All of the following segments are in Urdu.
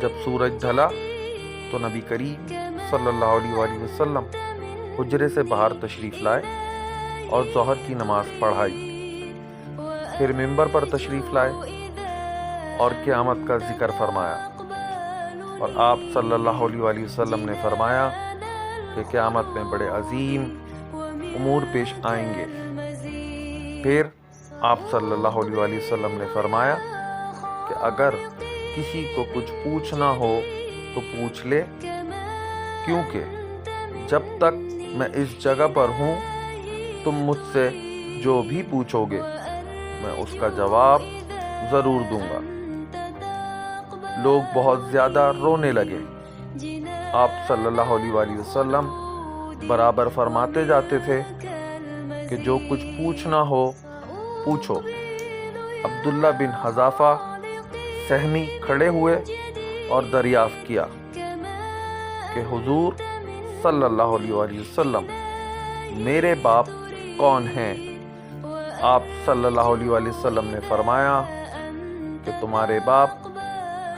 جب سورج ڈھلا تو نبی کریم صلی اللہ علیہ وآلہ وسلم حجرے سے باہر تشریف لائے اور ظہر کی نماز پڑھائی، پھر ممبر پر تشریف لائے اور قیامت کا ذکر فرمایا، اور آپ صلی اللہ علیہ وآلہ وسلم نے فرمایا کہ قیامت میں بڑے عظیم امور پیش آئیں گے۔ پھر آپ صلی اللہ علیہ وآلہ وسلم نے فرمایا کہ اگر کسی کو کچھ پوچھنا ہو تو پوچھ لے، کیونکہ جب تک میں اس جگہ پر ہوں تم مجھ سے جو بھی پوچھو گے میں اس کا جواب ضرور دوں گا۔ لوگ بہت زیادہ رونے لگے۔ آپ صلی اللہ علیہ وآلہ وسلم برابر فرماتے جاتے تھے کہ جو کچھ پوچھنا ہو پوچھو۔ عبداللہ بن حذافہ سہمی کھڑے ہوئے اور دریافت کیا کہ حضور صلی اللہ علیہ وآلہ وسلم میرے باپ کون ہیں؟ آپ صلی اللہ علیہ وآلہ وسلم نے فرمایا کہ تمہارے باپ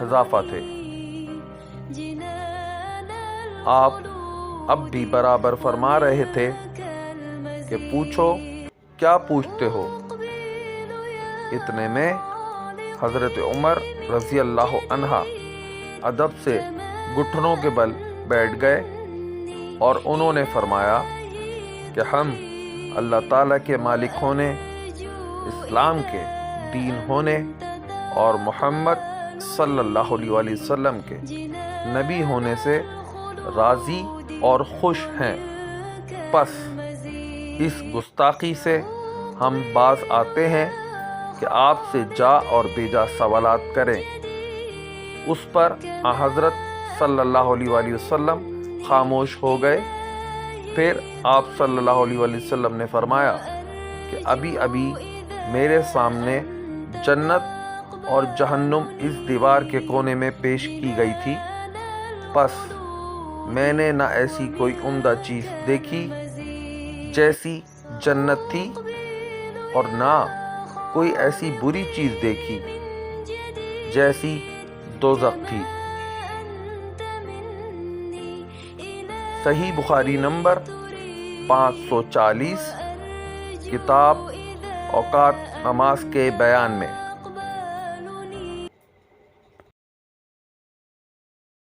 حذافہ تھے۔ آپ اب بھی برابر فرما رہے تھے کہ پوچھو، کیا پوچھتے ہو؟ اتنے میں حضرت عمر رضی اللہ عنہ ادب سے گھٹنوں کے بل بیٹھ گئے اور انہوں نے فرمایا کہ ہم اللہ تعالیٰ کے مالک ہونے، اسلام کے دین ہونے اور محمد صلی اللہ علیہ وآلہ وسلم کے نبی ہونے سے راضی اور خوش ہیں۔ پس اس گستاخی سے ہم باز آتے ہیں کہ آپ سے جا اور بے جا سوالات کریں۔ اس پر حضرت صلی اللہ علیہ وآلہ وسلم خاموش ہو گئے۔ پھر آپ صلی اللہ علیہ وآلہ وسلم نے فرمایا کہ ابھی ابھی میرے سامنے جنت اور جہنم اس دیوار کے کونے میں پیش کی گئی تھی، پس میں نے نہ ایسی کوئی عمدہ چیز دیکھی جیسی جنت تھی اور نہ کوئی ایسی بری چیز دیکھی جیسی دوزخ تھی۔ صحیح بخاری نمبر 540، کتاب اوقات نماز کے بیان میں۔